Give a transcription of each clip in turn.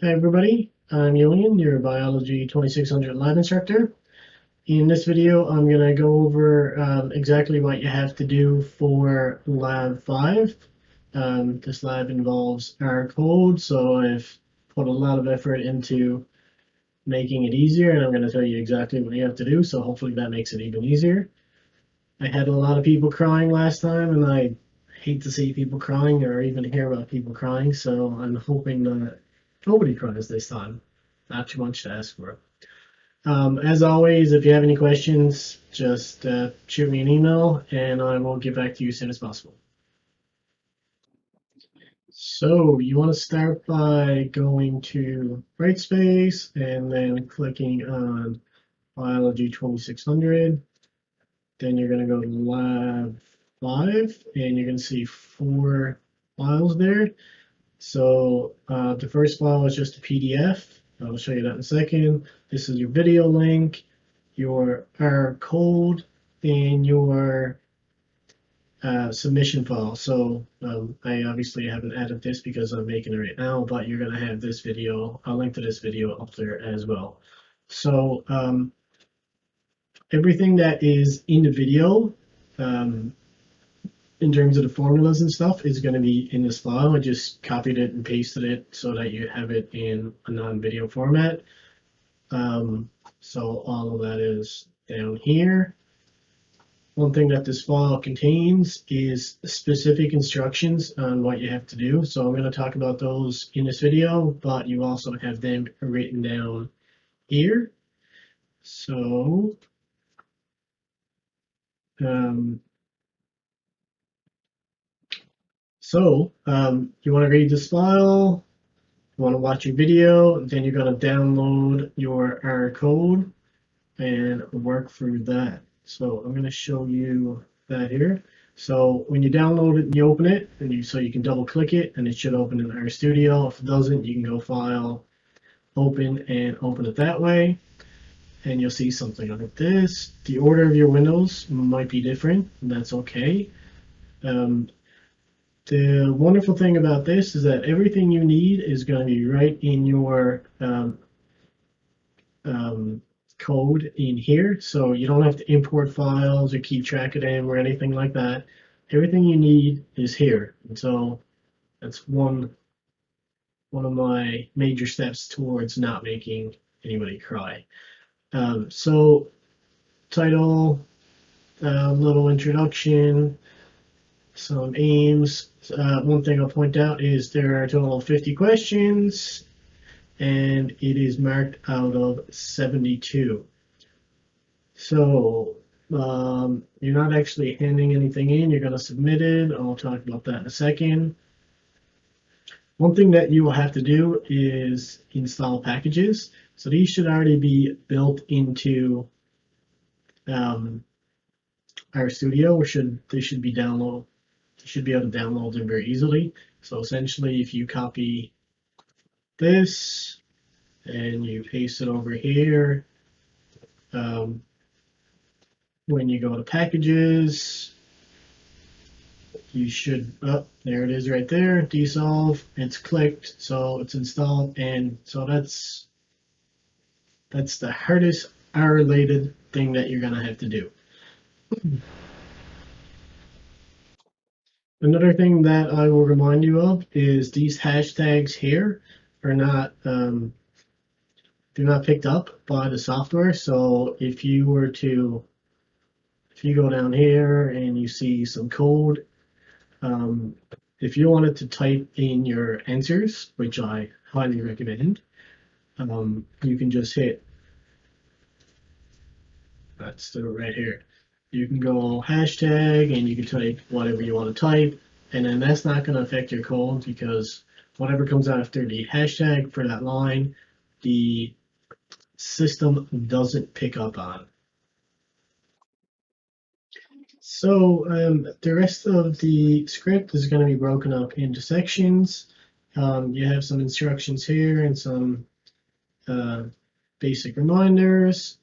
Hi everybody, I'm Julian, your Biology 2600 lab instructor. In this video, I'm going to go over exactly what you have to do for Lab 5. This lab involves our code, so I've put a lot of effort into making it easier, and I'm going to tell you exactly what you have to do, so hopefully that makes it even easier. I had a lot of people crying last time, and I hate to see people crying or even hear about people crying, so I'm hoping that nobody cries this time. Not too much to ask for. As always, if you have any questions, just shoot me an email and I will get back to you as soon as possible. So you want to start by going to Brightspace and then clicking on Biology 2600. Then you're going to go to Lab 5 and you're going to see 4 files there. So the first file is just a PDF. I'll show you that in a second. This is your video link, your R code, and your submission file. So I obviously haven't added this because I'm making it right now, but you're going to have this video, a link to this video up there as well. So everything that is in the video, in terms of the formulas and stuff, is going to be in this file. I just copied it and pasted it so that you have it in a non-video format. So all of that is down here. One thing that this file contains is specific instructions on what you have to do. So I'm going to talk about those in this video, but you also have them written down here. So you want to read this file, you want to watch your video, then you're going to download your R code and work through that. So I'm going to show you that here. So when you download it and you open it, and you can double click it and it should open in RStudio. If it doesn't, you can go File, Open, and open it that way. And you'll see something like this. The order of your windows might be different, and that's okay. The wonderful thing about this is that everything you need is going to be right in your code in here, so you don't have to import files or keep track of them or anything like that. Everything you need is here, and so that's one of my major steps towards not making anybody cry. So title, little introduction, some aims. One thing I'll point out is there are a total of 50 questions, and it is marked out of 72. So you're not actually handing anything in, you're going to submit it. I'll talk about that in a second. One thing that you will have to do is install packages. So these should already be built into RStudio, or they should be download. You should be able to download them very easily. So essentially, if you copy this and you paste it over here, when you go to packages, you should, oh, there it is right there, desolve, it's clicked, so it's installed, and so that's the hardest R-related thing that you're gonna have to do. Another thing that I will remind you of is these hashtags here are not, they're not picked up by the software, so if you go down here and you see some code, if you wanted to type in your answers, which I highly recommend, you can just hit, that's the right here. You can go hashtag and you can type whatever you want to type, and then that's not going to affect your code because whatever comes after the hashtag for that line, the system doesn't pick up on. So the rest of the script is going to be broken up into sections. You have some instructions here and some basic reminders.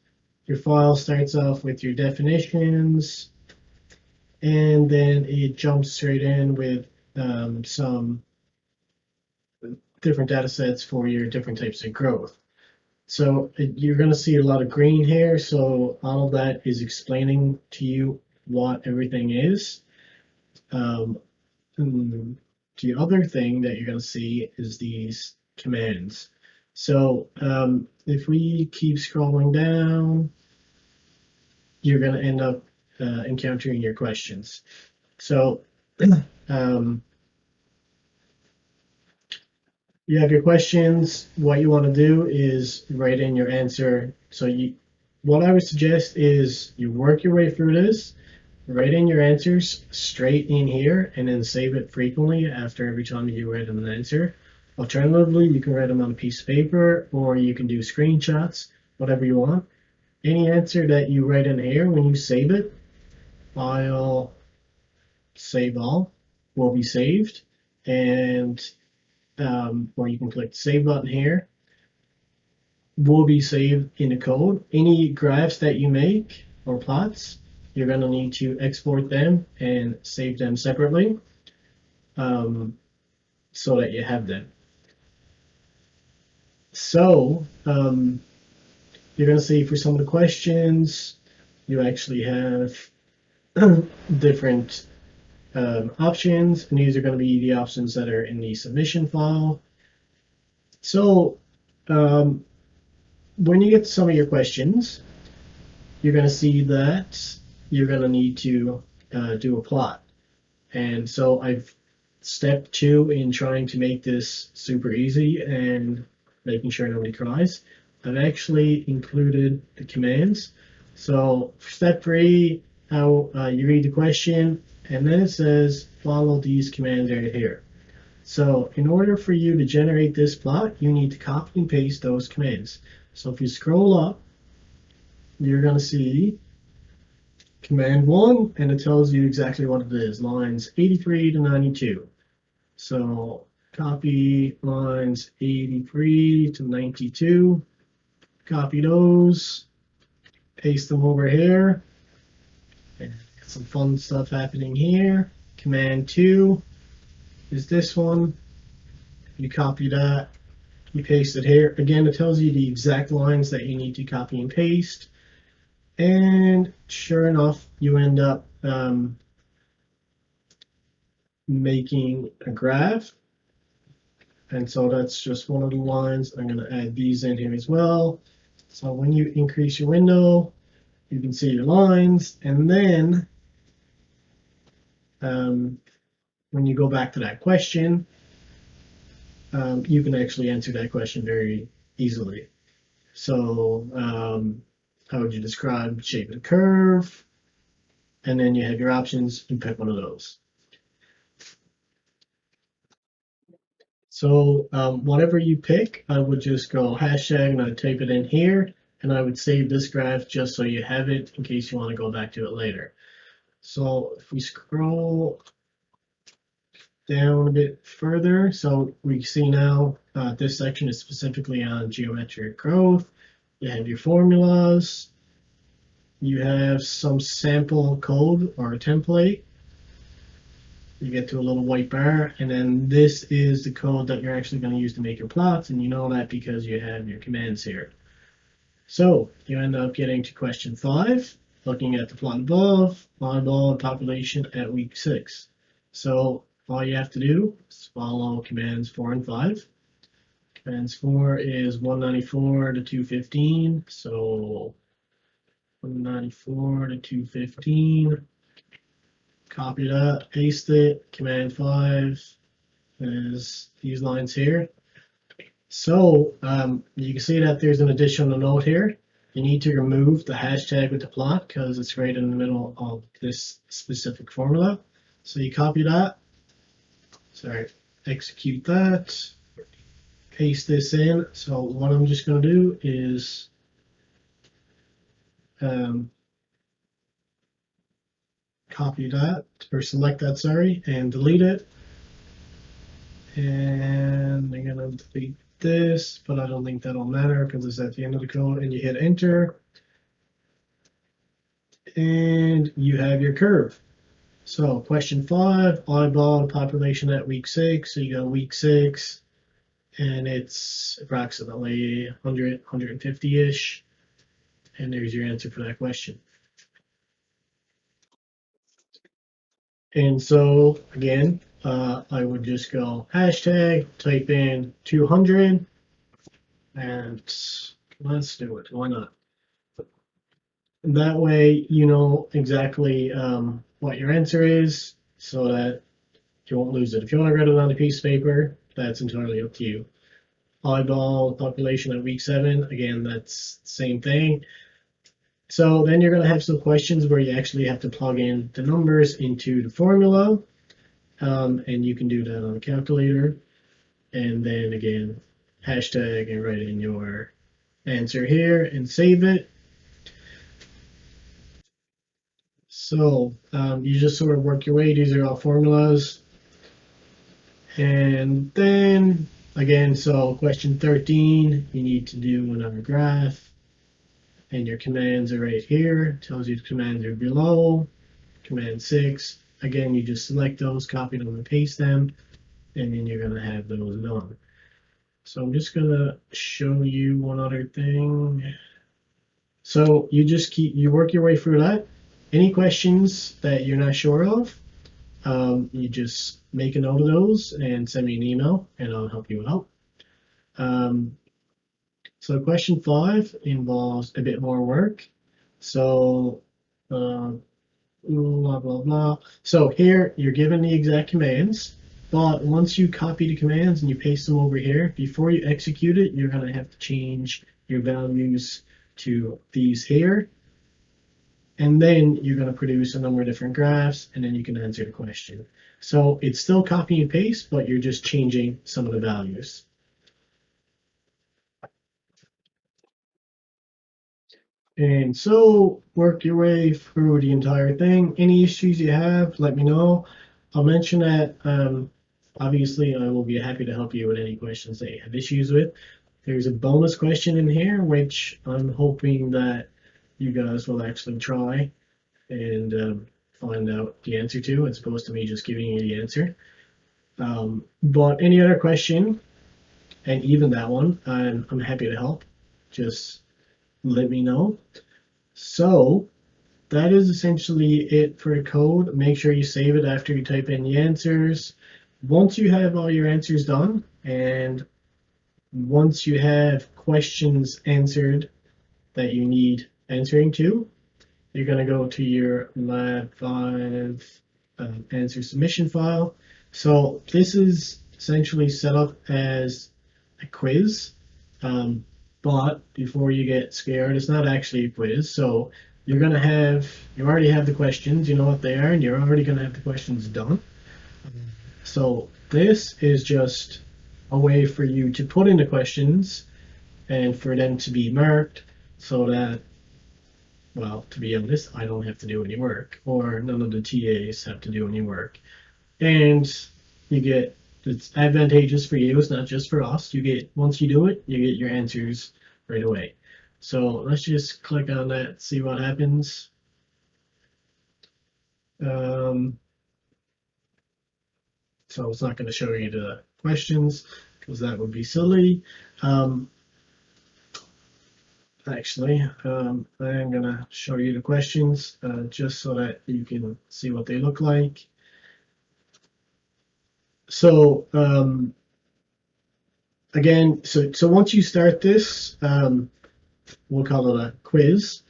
Your file starts off with your definitions, and then it jumps straight in with some different data sets for your different types of growth. So you're going to see a lot of green here. So all of that is explaining to you what everything is. The other thing that you're going to see is these commands. So if we keep scrolling down, you're going to end up encountering your questions. So um, you have your questions. What you want to do is write in your answer. So what I would suggest is you work your way through this, write in your answers straight in here, and then save it frequently after every time you write an answer. Alternatively, you can write them on a piece of paper, or you can do screenshots, whatever you want. Any answer that you write in here, when you save it, File, Save All will be saved, and or you can click the Save button here, will be saved in the code. Any graphs that you make or plots, you're going to need to export them and save them separately so that you have them. So you're going to see for some of the questions, you actually have different options, and these are going to be the options that are in the submission file. So when you get to some of your questions, you're going to see that you're going to need to do a plot. And so I've step 2 in trying to make this super easy and making sure nobody cries. I've actually included the commands. So for step 3, how you read the question, and then it says follow these commands right here. So in order for you to generate this plot, you need to copy and paste those commands. So if you scroll up, you're going to see command 1, and it tells you exactly what it is, lines 83 to 92. So copy lines 83 to 92, copy those, paste them over here. Got some fun stuff happening here. Command 2 is this one. You copy that, you paste it here. Again, it tells you the exact lines that you need to copy and paste. And sure enough, you end up making a graph. And so that's just one of the lines. I'm going to add these in here as well. So when you increase your window, you can see your lines. And then when you go back to that question, you can actually answer that question very easily. So how would you describe the shape of the curve? And then you have your options and pick one of those. So whatever you pick, I would just go hashtag and I'd type it in here, and I would save this graph just so you have it in case you want to go back to it later. So if we scroll down a bit further, so we see now this section is specifically on geometric growth. You have your formulas, you have some sample code or a template. You get to a little white bar, and then this is the code that you're actually going to use to make your plots, and you know that because you have your commands here. So you end up getting to question 5, looking at the plot above, eyeball population at week 6. So all you have to do is follow commands 4 and 5. Commands 4 is 194 to 215, so 194 to 215. Copy that, paste it. Command 5 is these lines here. So you can see that there's an additional note here. You need to remove the hashtag with the plot because it's right in the middle of this specific formula. So you copy that, execute that, paste this in. So what I'm just going to do is copy that, or select that, and delete it. And I'm going to delete this, but I don't think that'll matter because it's at the end of the code, and you hit enter. And you have your curve. So question 5, eyeball population at week 6. So you go week 6, and it's approximately 100, 150-ish. And there's your answer for that question. And so again, I would just go hashtag, type in 200, and let's do it. Why not? And that way, you know exactly what your answer is, so that you won't lose it. If you want to write it on a piece of paper, that's entirely up to you. Eyeball population at week 7, again, that's the same thing. So then you're going to have some questions where you actually have to plug in the numbers into the formula, and you can do that on a calculator. And then again, hashtag and write in your answer here and save it. So you just sort of work your way. These are all formulas. And then again, so question 13, you need to do another graph. And your commands are right here. It tells you the commands are below. Command 6. Again, you just select those, copy them, and paste them. And then you're going to have those done. So I'm just going to show you one other thing. So you work your way through that. Any questions that you're not sure of, you just make a note of those and send me an email, and I'll help you out. So question 5 involves a bit more work. So blah, blah, blah. So here you're given the exact commands, but once you copy the commands and you paste them over here, before you execute it, you're going to have to change your values to these here. And then you're going to produce a number of different graphs, and then you can answer the question. So it's still copy and paste, but you're just changing some of the values. And so work your way through the entire thing. Any issues you have, let me know. I'll mention that obviously I will be happy to help you with any questions that you have issues with. There's a bonus question in here, which I'm hoping that you guys will actually try and find out the answer to, as opposed to me just giving you the answer. But any other question, and even that one, I'm happy to help. Just let me know. So that is essentially it for the code. Make sure you save it after you type in the answers. Once you have all your answers done, and once you have questions answered that you need answering to, you're going to go to your Lab 5 answer submission file. So this is essentially set up as a quiz, but before you get scared, it's not actually a quiz. So you already have the questions, you know what they are, and you're already going to have the questions done. So this is just a way for you to put in the questions and for them to be marked so that, well, to be honest, I don't have to do any work, or none of the TAs have to do any work. And it's advantageous for you, it's not just for us. Once you do it, you get your answers right away. So let's just click on that, see what happens. So it's not going to show you the questions because that would be silly. Actually, I'm going to show you the questions just so that you can see what they look like. So again, so once you start this, we'll call it a quiz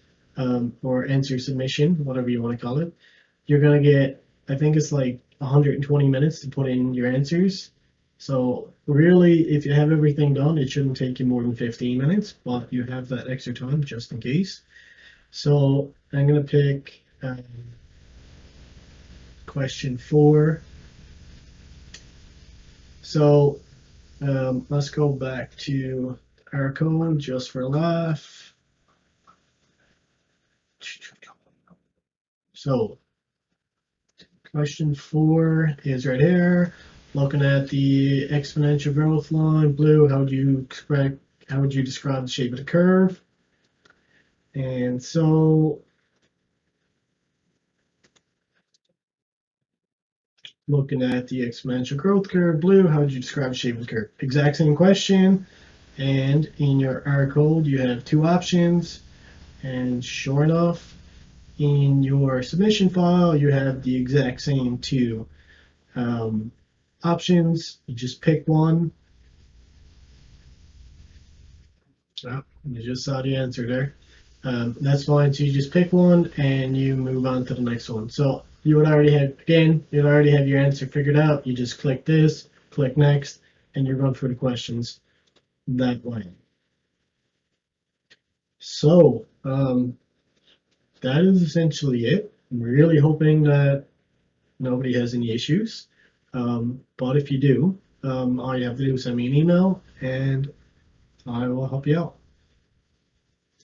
or answer submission, whatever you want to call it. You're going to get, I think it's like 120 minutes to put in your answers. So really, if you have everything done, it shouldn't take you more than 15 minutes, but you have that extra time just in case. So I'm going to pick question 4. So let's go back to our code just for a laugh. So question 4 is right here. Looking at the exponential growth line, blue, how would you describe the shape of the curve? And so looking at the exponential growth curve. Blue, how would you describe the shape of the curve? Exact same question. And in your R code, you have two options. And sure enough, in your submission file, you have the exact same two options. You just pick one. Oh, you just saw the answer there. That's fine. So you just pick one and you move on to the next one. So you would already have, again, you'd already have your answer figured out. You just click this, click next, and you run through the questions that way. So that is essentially it. I'm really hoping that nobody has any issues. But if you do, all you have to do is send me an email and I will help you out.